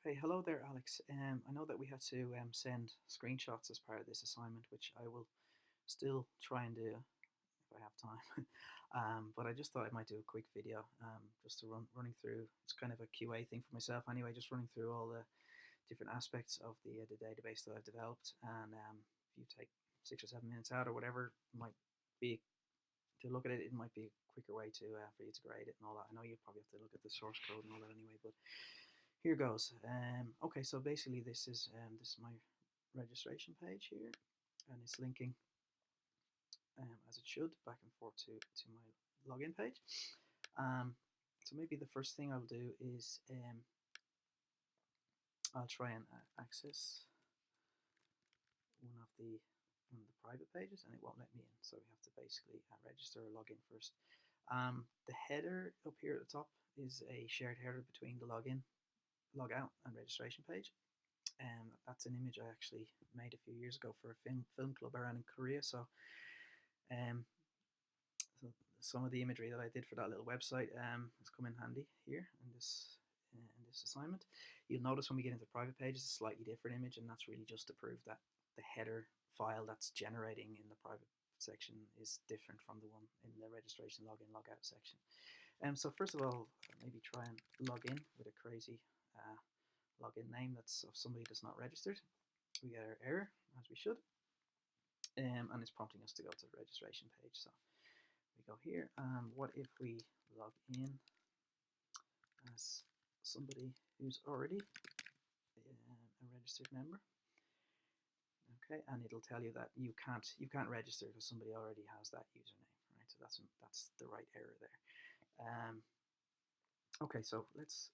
Okay, hello there, Alex. I know that we had to send screenshots as part of this assignment, which I will still try and do if I have time. But I just thought I might do a quick video, just to running through. It's kind of a QA thing for myself anyway, just running through all the different aspects of the database that I've developed. And if you take 6 or 7 minutes out or whatever, might be to look at it. It might be a quicker way to for you to grade it and all that. I know you probably have to look at the source code and all that anyway, but here goes. Okay, so basically this is my registration page here, and it's linking as it should back and forth to my login page. So maybe the first thing I'll do is I'll try and access one of the private pages, and it won't let me in. So we have to basically register or log in first. The header up here at the top is a shared header between the login, log out, and registration page. That's an image I actually made a few years ago for a film club around in Korea. So, um, so some of the imagery that I did for that little website has come in handy here in this assignment. You'll notice when we get into private pages, it's a slightly different image, and that's really just to prove that the header file that's generating in the private section is different from the one in the registration login logout section. So first of all, maybe try and log in with a crazy login name that's of somebody that's not registered. We get our error, as we should, and it's prompting us to go to the registration page. So we go here, what if we log in as somebody who's already a registered member? Okay, and it'll tell you that you can't register because somebody already has that username, right? So that's the right error there. Okay, so let's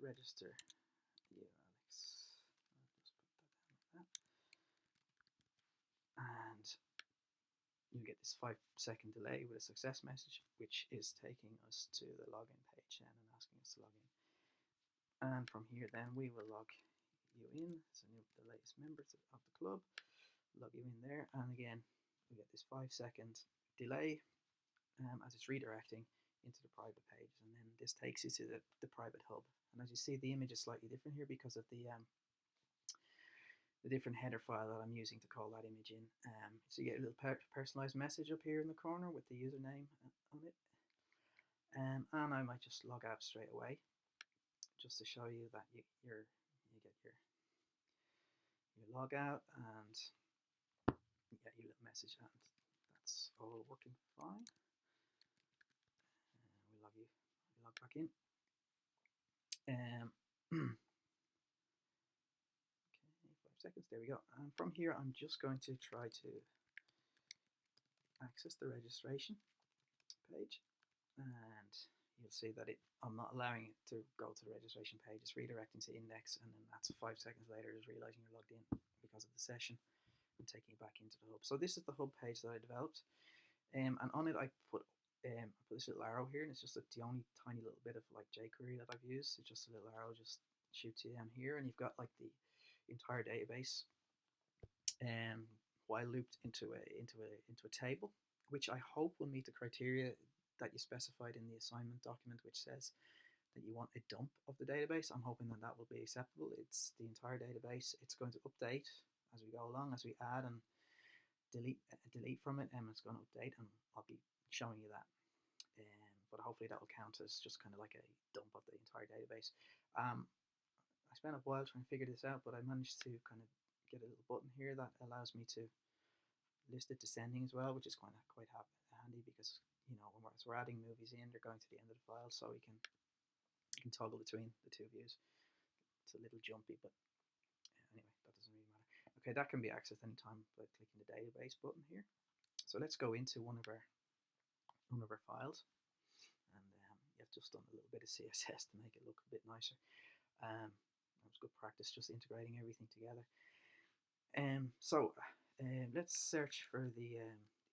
register you, Alex. I'll just put that down like that. And you get this 5-second delay with a success message, which is taking us to the login page and asking us to log in. And from here, then we will log you in as the latest member of the club. Log you in there, and again, we get this 5-second delay as it's redirecting into the private page, and then this takes you to the private hub. And as you see, the image is slightly different here because of the different header file that I'm using to call that image in. So you get a little personalized message up here in the corner with the username on it. And I might just log out straight away, just to show you that you get your log out, and you get your little message, and that's all working fine. We log back in. Okay, 5 seconds. There we go. And from here, I'm just going to try to access the registration page, and you'll see that I'm not allowing it to go to the registration page. It's redirecting to index, and then that's 5 seconds later is realizing you're logged in because of the session and taking you back into the hub. So this is the hub page that I developed, and on it I put this little arrow here, and it's just the only tiny little bit of like jQuery that I've used. It's just a little arrow just shoots you down here, and you've got like the entire database while looped into a table, which I hope will meet the criteria that you specified in the assignment document, which says that you want a dump of the database. I'm hoping that that will be acceptable. It's the entire database. It's going to update as we go along, as we add and delete from it, and it's going to update, and I'll be showing you that. But hopefully that will count as just kind of like a dump of the entire database. I spent a while trying to figure this out, but I managed to kind of get a little button here that allows me to list it descending as well, which is quite handy because, you know, as we're adding movies in, they're going to the end of the file, so we can toggle between the two views. It's a little jumpy, but anyway, that doesn't really matter. Okay, that can be accessed anytime by clicking the database button here. So let's go into one of our files, and I've just done a little bit of CSS to make it look a bit nicer. That was good practice, just integrating everything together. So let's search for the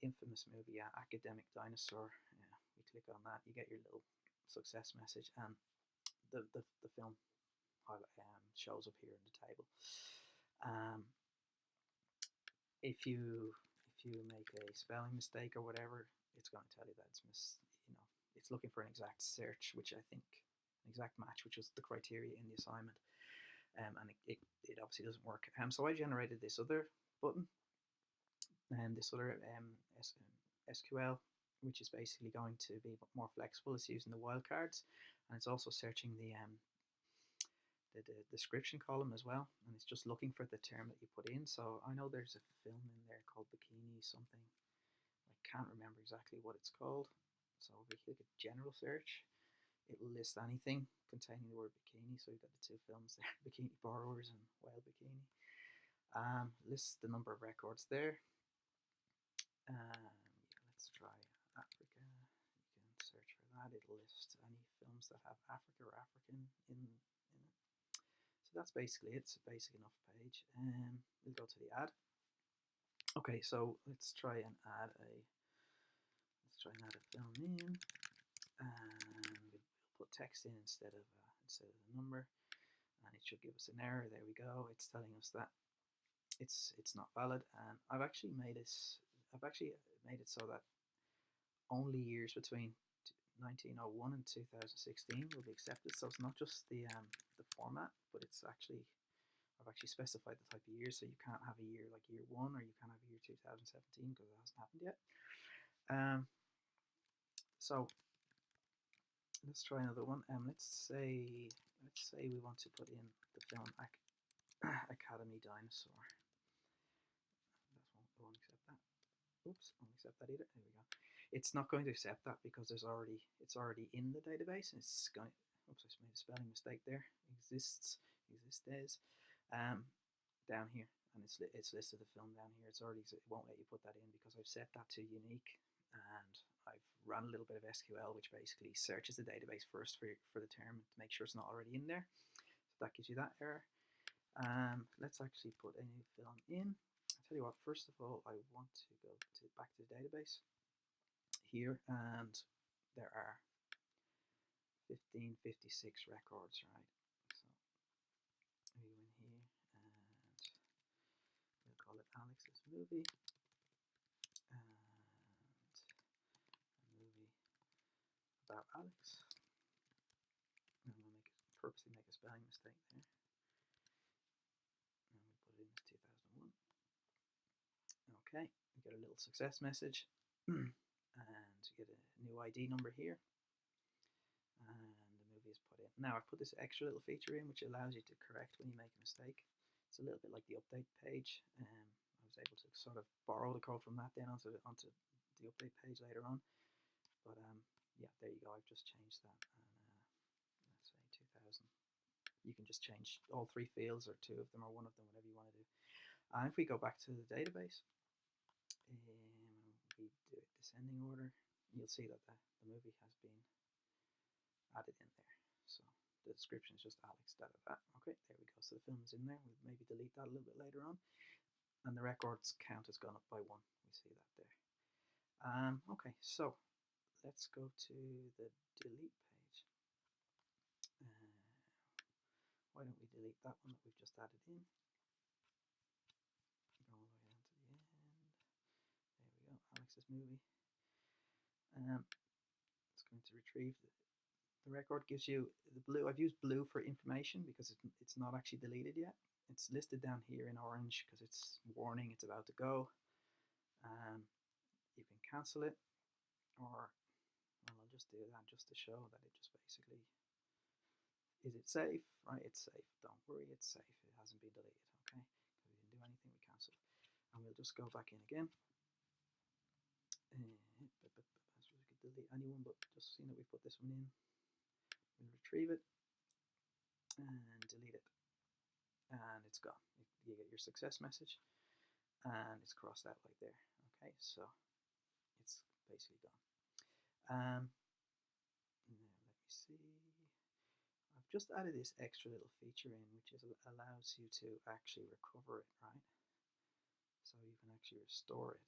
infamous movie Academic Dinosaur. We click on that, you get your little success message, and the film shows up here in the table. If you make a spelling mistake or whatever, it's going to tell you that it's looking for an exact search, which I think an exact match, which was the criteria in the assignment. and it obviously doesn't work. So I generated this other button and this other SQL, which is basically going to be more flexible. It's using the wildcards, and it's also searching the description column as well, and it's just looking for the term that you put in. So I know there's a film in there called Bikini something. I can't remember exactly what it's called. So if we click a general search, it will list anything containing the word bikini. So we've got the two films there, Bikini Borrowers and Wild Bikini. Lists the number of records there. Let's try Africa. You can search for that. It'll list any films that have Africa or African in it. So that's basically it. It's a basic enough page. We'll go to the ad. Okay, so let's try and add a film in, and we'll put text in instead of the number, and it should give us an error. There we go. It's telling us that it's not valid, and I've actually made it so that only years between 1901 and 2016 will be accepted. So it's not just the format, but I've actually specified the type of year. So you can't have a year like year 1, or you can't have a year 2017 because it hasn't happened yet. So let's try another one. Let's say we want to put in the film Academy Dinosaur. That won't accept that. Oops, won't accept that either. There we go. It's not going to accept that because it's already in the database, and it's going. Oops, I just made a spelling mistake there. Exists down here, and it's listed the film down here. It won't let you put that in because I've set that to unique, and I've run a little bit of SQL, which basically searches the database first for the term to make sure it's not already in there. So that gives you that error. Let's actually put a new film in. I'll tell you what, first of all, I want to go back to the database here, and there are 1556 records, right? So we go in here, and we'll call it Alex's Movie, and a movie about Alex. And we'll purposely make a spelling mistake there. And we put it in as 2001. Okay, we get a little success message, and you get a new ID number here, and the movie is put in. Now I've put this extra little feature in which allows you to correct when you make a mistake. It's a little bit like the update page. I was able to sort of borrow the code from that then onto the update page later on. But yeah, there you go. I've just changed that, and let's say 2000. You can just change all 3 fields, or 2 of them, or 1 of them, whatever you want to do. And if we go back to the database, we do it descending order, you'll see that the movie has been added in there. So the description is just Alex, Okay, there we go. So the film is in there. We'll maybe delete that a little bit later on. And the records count has gone up by 1. We see that there. Okay, so let's go to the delete page. Why don't we delete that one that we've just added in? Go all the way down to the end. There we go, Alex's Movie. It's going to retrieve the record. Gives you the blue. I've used blue for information because it's not actually deleted yet. It's listed down here in orange because it's warning it's about to go. You can cancel it, or well, I'll just do that just to show that it just basically, is it safe? Right, it's safe. Don't worry, it's safe. It hasn't been deleted. Okay, because we didn't do anything, we cancel it, and we'll just go back in again. I suppose we could delete anyone, but just seeing that we put this one in, we'll retrieve it and delete it, and it's gone. You get your success message, and it's crossed out right there. Okay, so it's basically gone. Now let me see. I've just added this extra little feature in, which allows you to actually recover it, right? So you can actually restore it.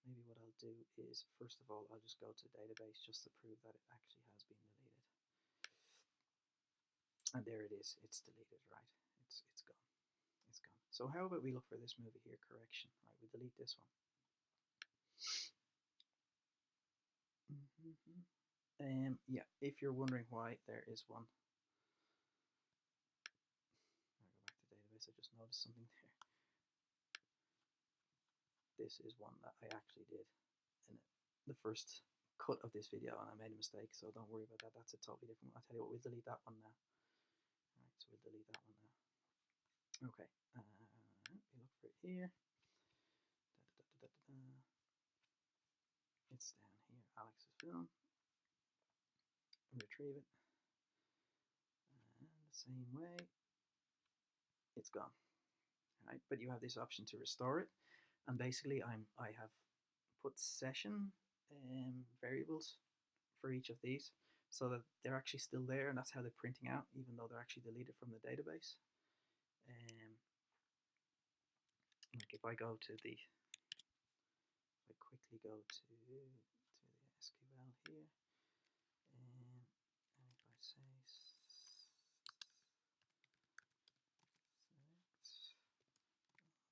Maybe what I'll do is, first of all, I'll just go to database just to prove that it actually has been deleted. And there it is. It's deleted, right? It's gone. It's gone. So how about we look for this movie here, correction, right? We delete this one. Yeah, if you're wondering why, there is one. database. I just noticed something there. This is one that I actually did in the first cut of this video, and I made a mistake, so don't worry about that. That's a totally different one. I'll tell you what, we'll delete that one now. Alright, so we'll delete that one now. Okay, we look for it here. It's down here, Alex's film. Retrieve it. And the same way, it's gone. Right, but you have this option to restore it, and basically I have put session variables for each of these so that they're actually still there, and that's how they're printing out, even though they're actually deleted from the database. Like if I go to the, if I quickly go to the SQL here, and if I say film ID equals, oops, that's it. That's a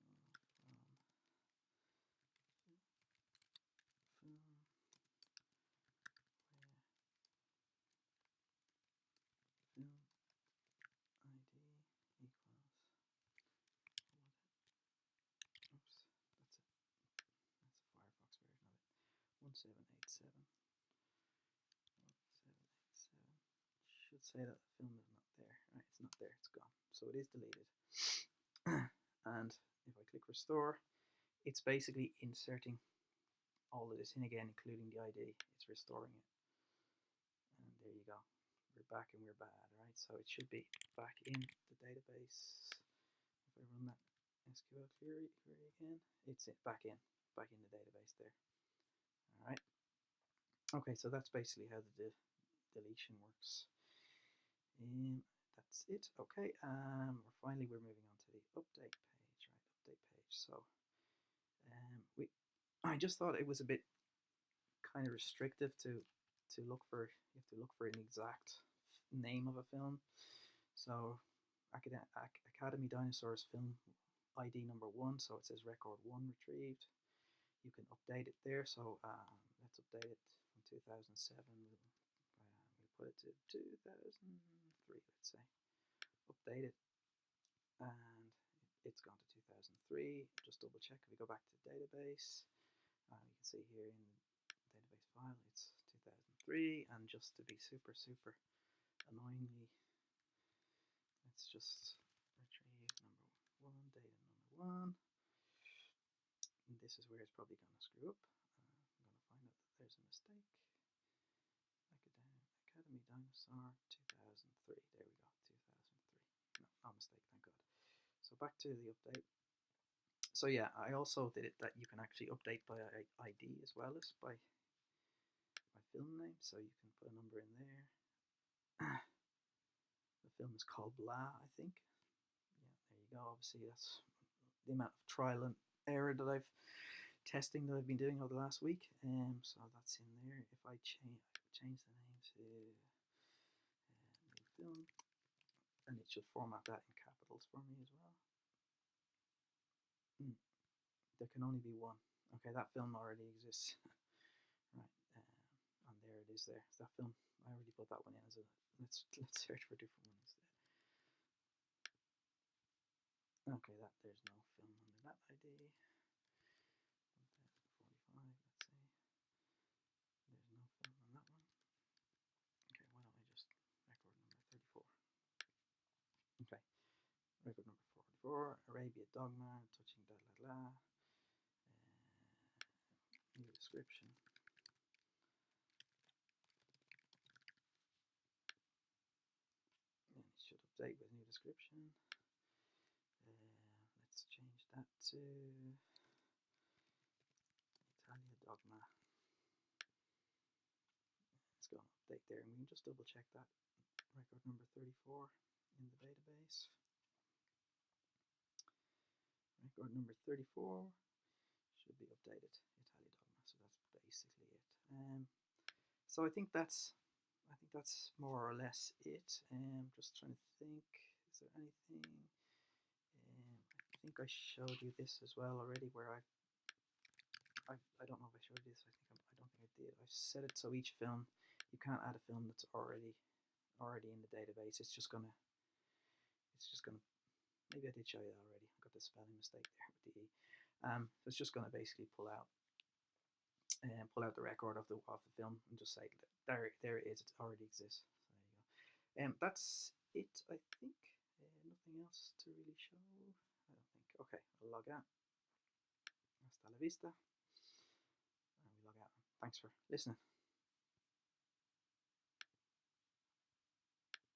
Firefox version of it. 1787. 1787. Should say that the film is not there. Right, it's not there, it's gone. So it is deleted. And if I click restore, it's basically inserting all of this in again, including the ID. It's restoring it. And there you go. We're back and we're bad, right? So it should be back in the database. If I run that SQL query again, it's back in the database there. All right. Okay, so that's basically how the deletion works. That's it. Okay. Finally, we're moving on to the update page, right? Update page. So, I just thought it was a bit kind of restrictive to look for. You have to look for an exact name of a film. So, Academy Dinosaurs film ID number 1. So it says record 1 retrieved. You can update it there. So let's update it from 2007. We'll put it to 2003. Let's say update it, and it's gone to 2003. Just double check. If we go back to database, you can see here in database file it's 2003. And just to be super annoyingly, let's just retrieve number 1, data number 1. And this is where it's probably going to screw up. I'm going to find out that there's a mistake. Academy Dinosaur 2003. There we go, 2003. No mistake, thank God. So back to the update. So yeah, I also did it that you can actually update by ID as well as by film name. So you can put a number in there. The film is called Blah, I think. Yeah, there you go. Obviously, that's the amount of trial and error that I've been doing over the last week. So that's in there. If I change the name to new film, and it should format that in capitals for me as well. There can only be one. Okay, that film already exists. Right, and there it is. There, that film. I already put that one in as a. Let's search for a different one instead. Okay, there's no film under that ID. 1045. Let's see. There's no film on that one. Okay, why don't I just record number 34? Okay, record number 44. Arabia Dogma. Touching da la la. New description. And it should update with new description. Let's change that to Italia Dogma. Let's go and update there, and we can just double check that record number 34 in the database. Record number 34 should be updated, Italia Dogma. So that's basically it. So I think that's more or less it. Just trying to think, is there anything? I think I showed you this as well already, where I don't know if I showed you this. I don't think I did. I've set it so each film, you can't add a film that's already in the database. It's just gonna maybe I did show you that already. I got the spelling mistake there with the E. So it's just going to basically pull out the record of the film and just say there it is. It already exists. So there you go. That's it. I think nothing else to really show. I don't think. Okay, I'll log out. Hasta la vista. And we log out. Thanks for listening.